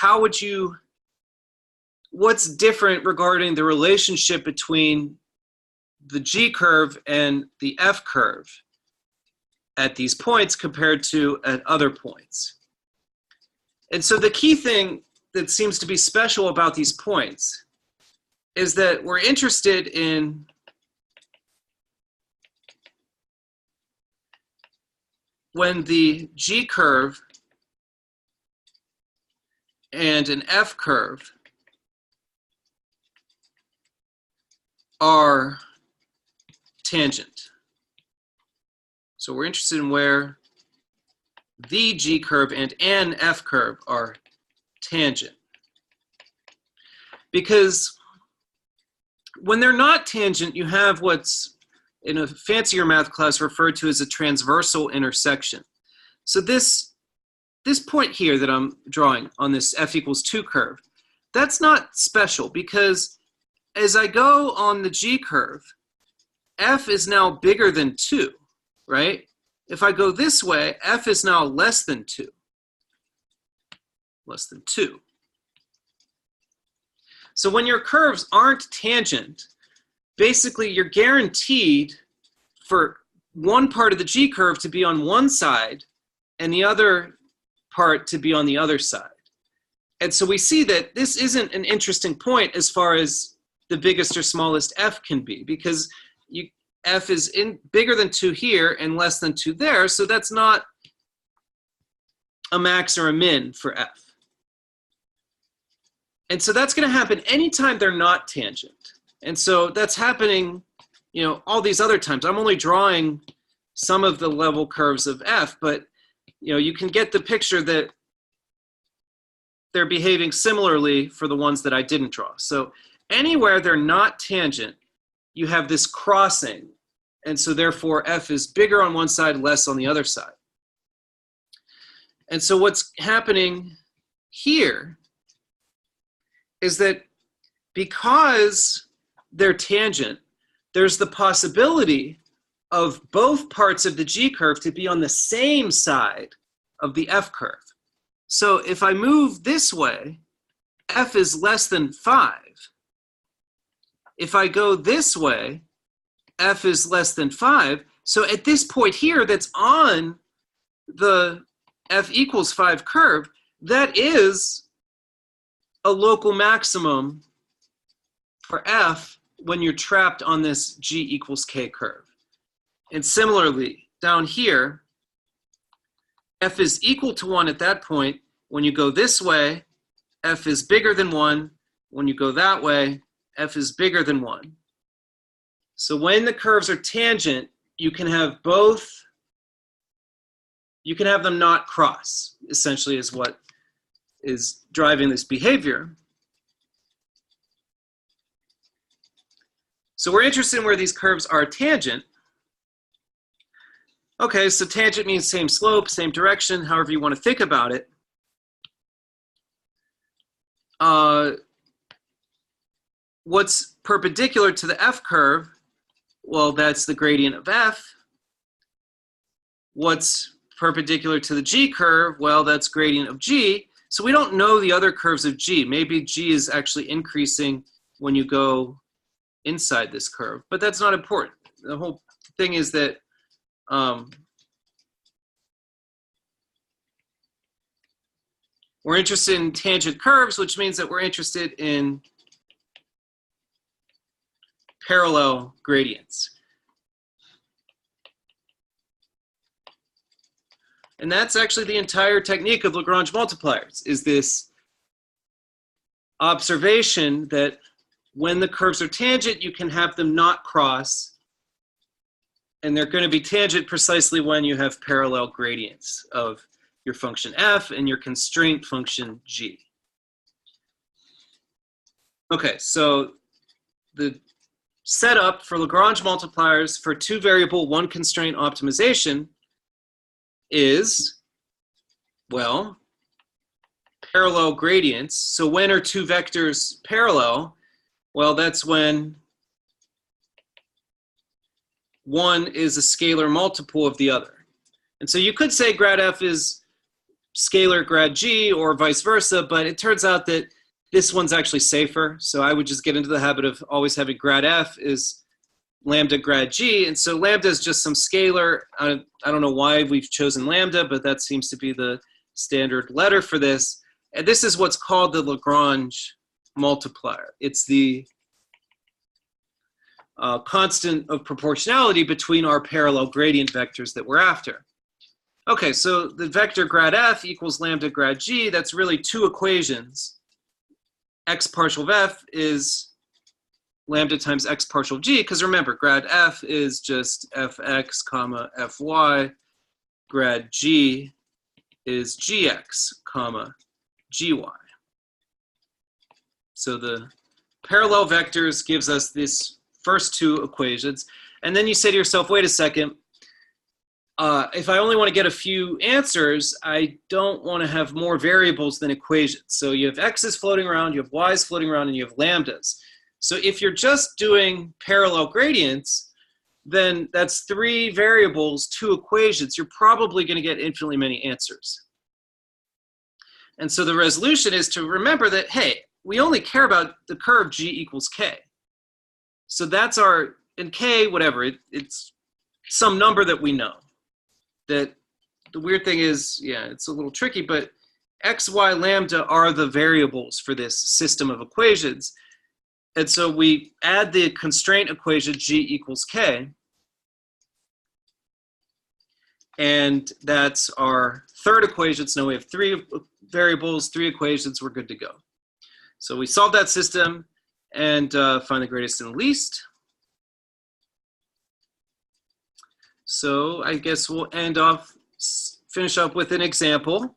what's different regarding the relationship between the g curve and the f curve at these points compared to at other points? And so the key thing that seems to be special about these points is that we're interested in when the g curve and an f curve are tangent. So we're interested in where the g curve and an f curve are tangent. Because when they're not tangent, you have what's in a fancier math class referred to as a transversal intersection. So this point here that I'm drawing on this f equals 2 curve, that's not special because as I go on the g curve, f is now bigger than 2, right? If I go this way, f is now less than 2. Less than 2. So when your curves aren't tangent, basically you're guaranteed for one part of the g curve to be on one side and the other part to be on the other side. And so we see that this isn't an interesting point as far as the biggest or smallest f can be, because f is bigger than 2 here and less than 2 there, so that's not a max or a min for f. And so that's going to happen anytime they're not tangent. And so that's happening, you know, all these other times. I'm only drawing some of the level curves of f, but you know, you can get the picture that they're behaving similarly for the ones that I didn't draw. So anywhere they're not tangent, you have this crossing, and so therefore f is bigger on one side, less on the other side. And so what's happening here is that because they're tangent, there's the possibility of both parts of the g curve to be on the same side of the f curve. So if I move this way, f is less than 5. If I go this way, f is less than 5. So at this point here that's on the f equals 5 curve, that is a local maximum for f when you're trapped on this g equals k curve. And similarly, down here, f is equal to 1 at that point. When you go this way, f is bigger than 1. When you go that way, f is bigger than 1. So when the curves are tangent, you can have both, you can have them not cross, essentially is what is driving this behavior. So we're interested in where these curves are tangent. Okay, so tangent means same slope, same direction, however you want to think about it. What's perpendicular to the f curve? Well, that's the gradient of f. What's perpendicular to the g curve? Well, that's gradient of g. So we don't know the other curves of g. Maybe g is actually increasing when you go inside this curve, but that's not important. The whole thing is that we're interested in tangent curves, which means that we're interested in parallel gradients. And that's actually the entire technique of Lagrange multipliers, is this observation that when the curves are tangent, you can have them not cross, and they're going to be tangent precisely when you have parallel gradients of your function f and your constraint function g. Okay, so the setup for Lagrange multipliers for two variable, one constraint optimization is, well, parallel gradients. So when are two vectors parallel? Well, that's when one is a scalar multiple of the other. And so you could say grad f is scalar grad g or vice versa, but it turns out that this one's actually safer. So I would just get into the habit of always having grad f is lambda grad g. And so lambda is just some scalar. I don't know why we've chosen lambda, but that seems to be the standard letter for this. And this is what's called the Lagrange multiplier. It's the constant of proportionality between our parallel gradient vectors that we're after. Okay, so the vector grad f equals lambda grad g, that's really two equations. X partial of f is lambda times x partial of g, because remember, grad f is just fx comma fy. Grad g is gx comma gy. So the parallel vectors gives us this first two equations. And then you say to yourself, wait a second, if I only want to get a few answers, I don't want to have more variables than equations. So you have x's floating around, you have y's floating around, and you have lambdas. So if you're just doing parallel gradients, then that's 3 variables, 2 equations. You're probably going to get infinitely many answers. And so the resolution is to remember that, hey, we only care about the curve g equals k. So that's our, and k, whatever, it's some number that we know. That the weird thing is, yeah, it's a little tricky, but x, y, lambda are the variables for this system of equations. And so we add the constraint equation g equals k. And that's our third equation. So now we have 3 variables, 3 equations, we're good to go. So we solve that system and find the greatest and least. So I guess we'll finish up with an example.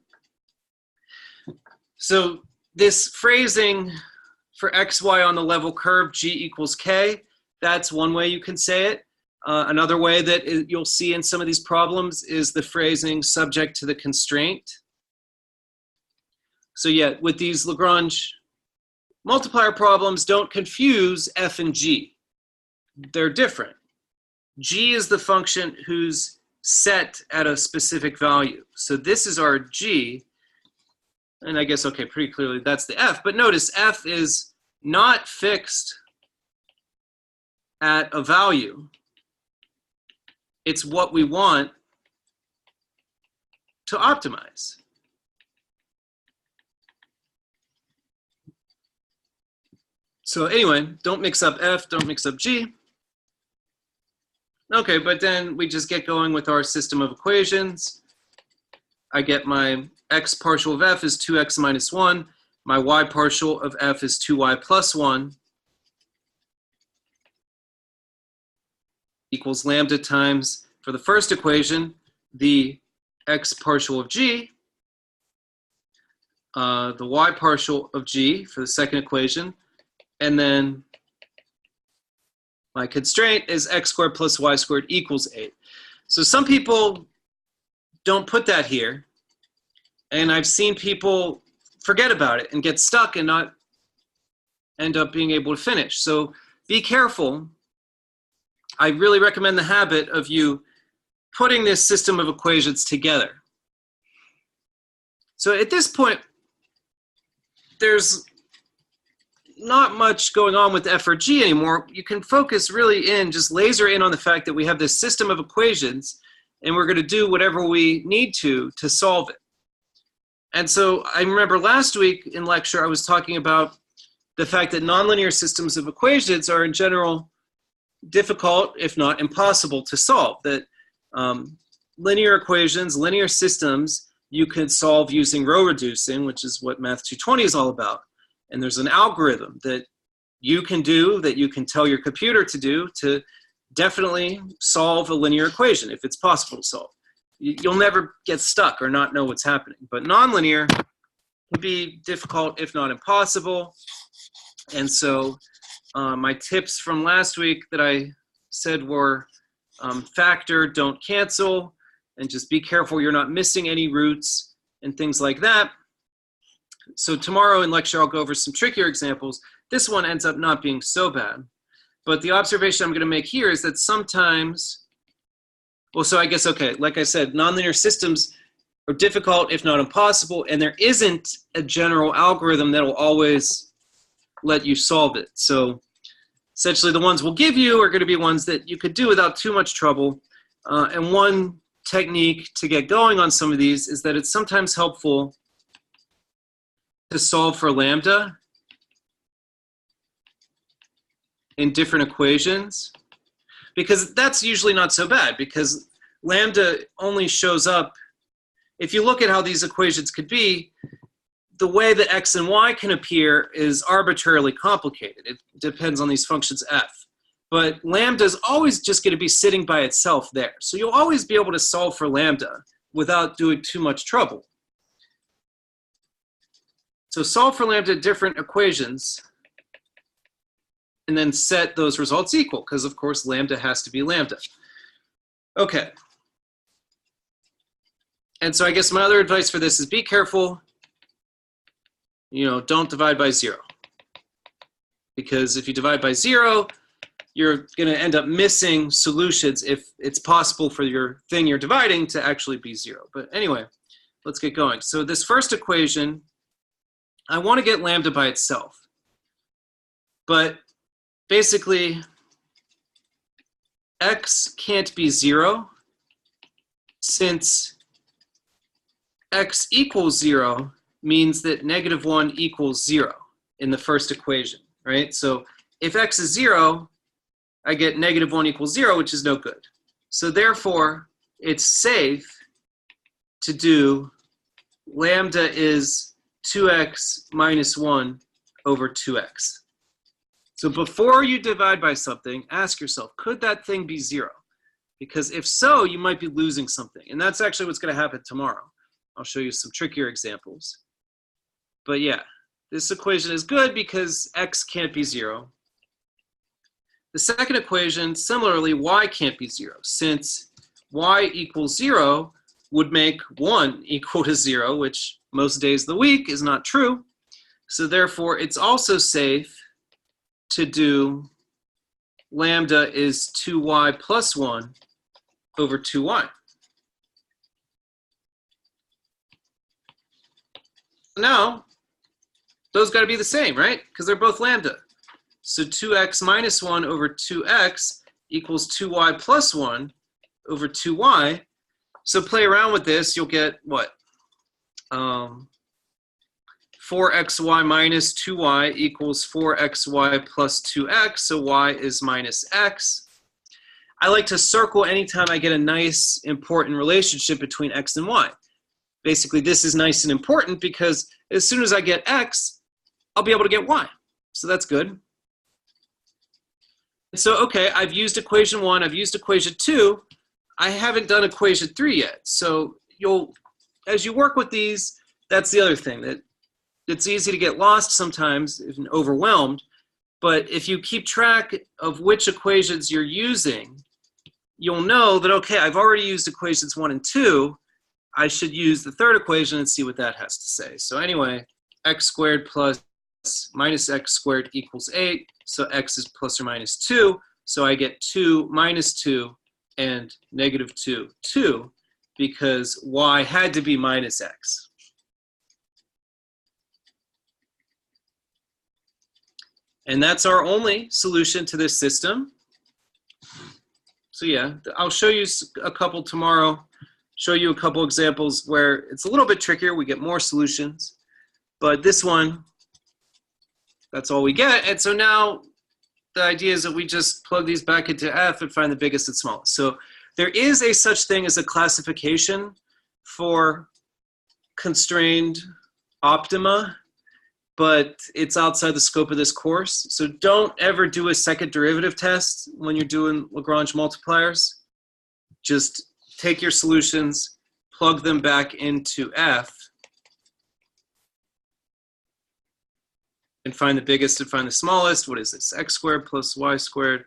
So this phrasing for xy on the level curve, g equals k, that's one way you can say it. Another way that you'll see in some of these problems is the phrasing subject to the constraint. So yeah, with these Lagrange multiplier problems, don't confuse f and g. They're different. G is the function who's set at a specific value. So this is our g, And I guess, okay, pretty clearly that's the f. But notice f is not fixed at a value. It's what we want to optimize. So anyway, don't mix up f, don't mix up g. Okay, but then we just get going with our system of equations. I get my x partial of f is 2x minus 1. My y partial of f is 2y plus 1 equals lambda times, for the first equation, the x partial of g, the y partial of g for the second equation, and then my constraint is x squared plus y squared equals 8. So some people don't put that here, and I've seen people forget about it and get stuck and not end up being able to finish. So be careful. I really recommend the habit of you putting this system of equations together. So at this point, there's not much going on with f or g anymore. You can focus really in, just laser in on the fact that we have this system of equations and we're going to do whatever we need to solve it. And so I remember last week in lecture I was talking about the fact that nonlinear systems of equations are in general difficult, if not impossible, to solve. That linear equations, linear systems, you can solve using row reducing, which is what Math 220 is all about. And there's an algorithm that you can do, that you can tell your computer to do, to definitely solve a linear equation, if it's possible to solve. You'll never get stuck or not know what's happening. But nonlinear can be difficult, if not impossible. And so my tips from last week that I said were factor, don't cancel, and just be careful you're not missing any roots and things like that. So tomorrow in lecture, I'll go over some trickier examples. This one ends up not being so bad. But the observation I'm going to make here is that sometimes, well, so I guess, okay, like I said, nonlinear systems are difficult, if not impossible, and there isn't a general algorithm that will always let you solve it. So essentially the ones we'll give you are going to be ones that you could do without too much trouble. And one technique to get going on some of these is that it's sometimes helpful to solve for lambda in different equations, because that's usually not so bad, because lambda only shows up, if you look at how these equations could be, the way that x and y can appear is arbitrarily complicated. It depends on these functions f. But lambda is always just going to be sitting by itself there. So you'll always be able to solve for lambda without doing too much trouble. So solve for lambda different equations and then set those results equal, because of course lambda has to be lambda. Okay. And so I guess my other advice for this is be careful, don't divide by 0. Because if you divide by 0, you're going to end up missing solutions if it's possible for your thing you're dividing to actually be 0. But anyway, let's get going. So this first equation, I want to get lambda by itself. But basically, x can't be 0 since x equals 0 means that -1 equals 0 in the first equation, right? So if x is 0, I get -1 equals 0, which is no good. So therefore, it's safe to do lambda is 2x minus 1 over 2x. So before you divide by something, ask yourself, could that thing be 0? Because if so, you might be losing something. And that's actually what's going to happen tomorrow. I'll show you some trickier examples. But yeah, this equation is good because x can't be 0. The second equation, similarly, y can't be 0, since y equals 0 would make 1 equal to 0, which most days of the week is not true. So therefore, it's also safe to do lambda is 2y plus 1 over 2y. now those got to be the same, right? Because they're both lambda. So 2x minus 1 over 2x equals 2y plus 1 over 2y. So play around with this, you'll get what? 4xy minus 2y equals 4xy plus 2x, so y is minus x. I like to circle anytime I get a nice, important relationship between x and y. Basically, this is nice and important because as soon as I get x, I'll be able to get y. So that's good. So, okay, I've used equation 1, I've used equation 2. I haven't done equation 3 yet. So as you work with these, that's the other thing, that it's easy to get lost sometimes and overwhelmed. But if you keep track of which equations you're using, you'll know that, okay, I've already used equations 1 and 2. I should use the third equation and see what that has to say. So anyway, x squared plus minus x squared equals 8. So x is plus or minus 2. So I get 2 minus 2 and negative 2, 2, because y had to be minus x. And that's our only solution to this system. So yeah, I'll show you a couple tomorrow, show you a couple examples where it's a little bit trickier, we get more solutions. But this one, that's all we get. And so now the idea is that we just plug these back into F and find the biggest and smallest. So there is a such thing as a classification for constrained optima, but it's outside the scope of this course. So don't ever do a second derivative test when you're doing Lagrange multipliers. Just take your solutions, plug them back into F, and find the biggest and find the smallest. What is this? X squared plus y squared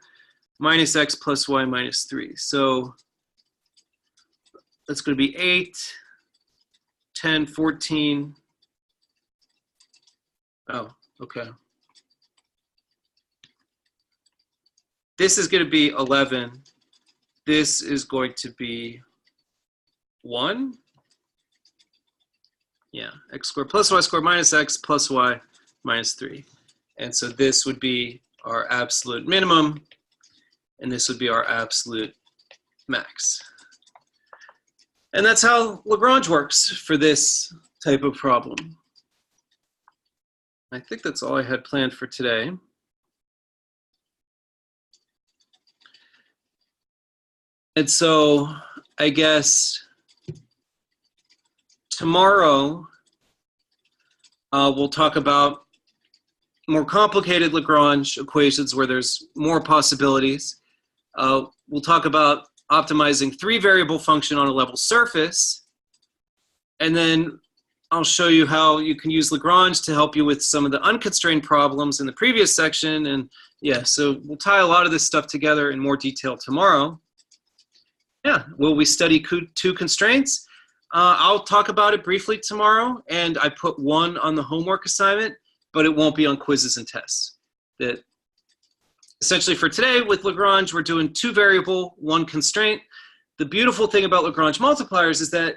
minus x plus y minus 3. So that's going to be 8, 10, 14. Oh, okay. This is going to be 11. This is going to be 1. Yeah, x squared plus y squared minus x plus y minus 3. And so this would be our absolute minimum, and this would be our absolute max. And that's how Lagrange works for this type of problem. I think that's all I had planned for today. And so I guess tomorrow we'll talk about more complicated Lagrange equations where there's more possibilities. We'll talk about optimizing 3-variable function on a level surface. And then I'll show you how you can use Lagrange to help you with some of the unconstrained problems in the previous section. And yeah, so we'll tie a lot of this stuff together in more detail tomorrow. Yeah, will we study 2 constraints? I'll talk about it briefly tomorrow, and I put 1 on the homework assignment, but it won't be on quizzes and tests. That essentially for today with Lagrange, we're doing 2-variable, 1 constraint. The beautiful thing about Lagrange multipliers is that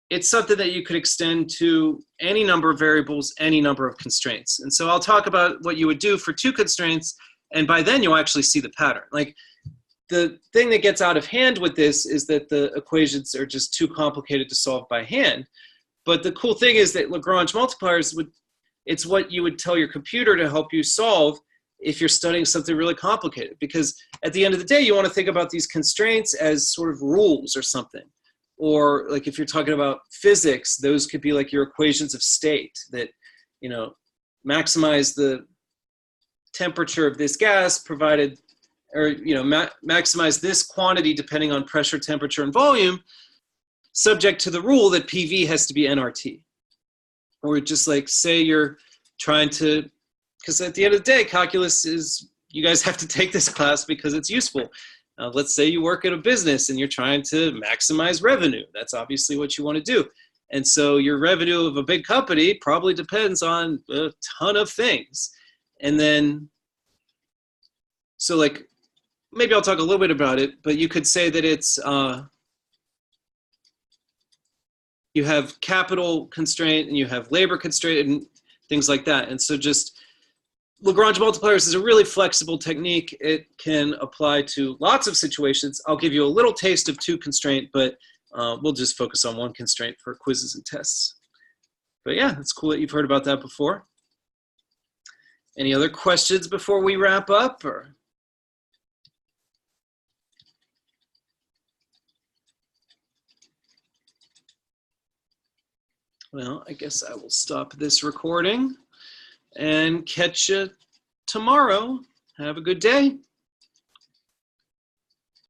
it's something that you could extend to any number of variables, any number of constraints. And so I'll talk about what you would do for 2 constraints, and by then you'll actually see the pattern. Like, the thing that gets out of hand with this is that the equations are just too complicated to solve by hand. But the cool thing is that Lagrange multipliers it's what you would tell your computer to help you solve if you're studying something really complicated. Because at the end of the day, you want to think about these constraints as sort of rules or something. Or like if you're talking about physics, those could be like your equations of state that, you know, maximize the temperature of this gas provided, or, you know, maximize this quantity depending on pressure, temperature, and volume, subject to the rule that PV has to be nRT. Or just like say you're trying to, because at the end of the day, calculus is, you guys have to take this class because it's useful. Let's say you work at a business and you're trying to maximize revenue. That's obviously what you want to do. And so your revenue of a big company probably depends on a ton of things. And then, so like, maybe I'll talk a little bit about it, but you could say that it's, you have capital constraint and you have labor constraint and things like that. And so just Lagrange multipliers is a really flexible technique. It can apply to lots of situations. I'll give you a little taste of two constraint, but we'll just focus on one constraint for quizzes and tests. But yeah, it's cool that you've heard about that before. Any other questions before we wrap up? Or? Well, I guess I will stop this recording and catch you tomorrow. Have a good day.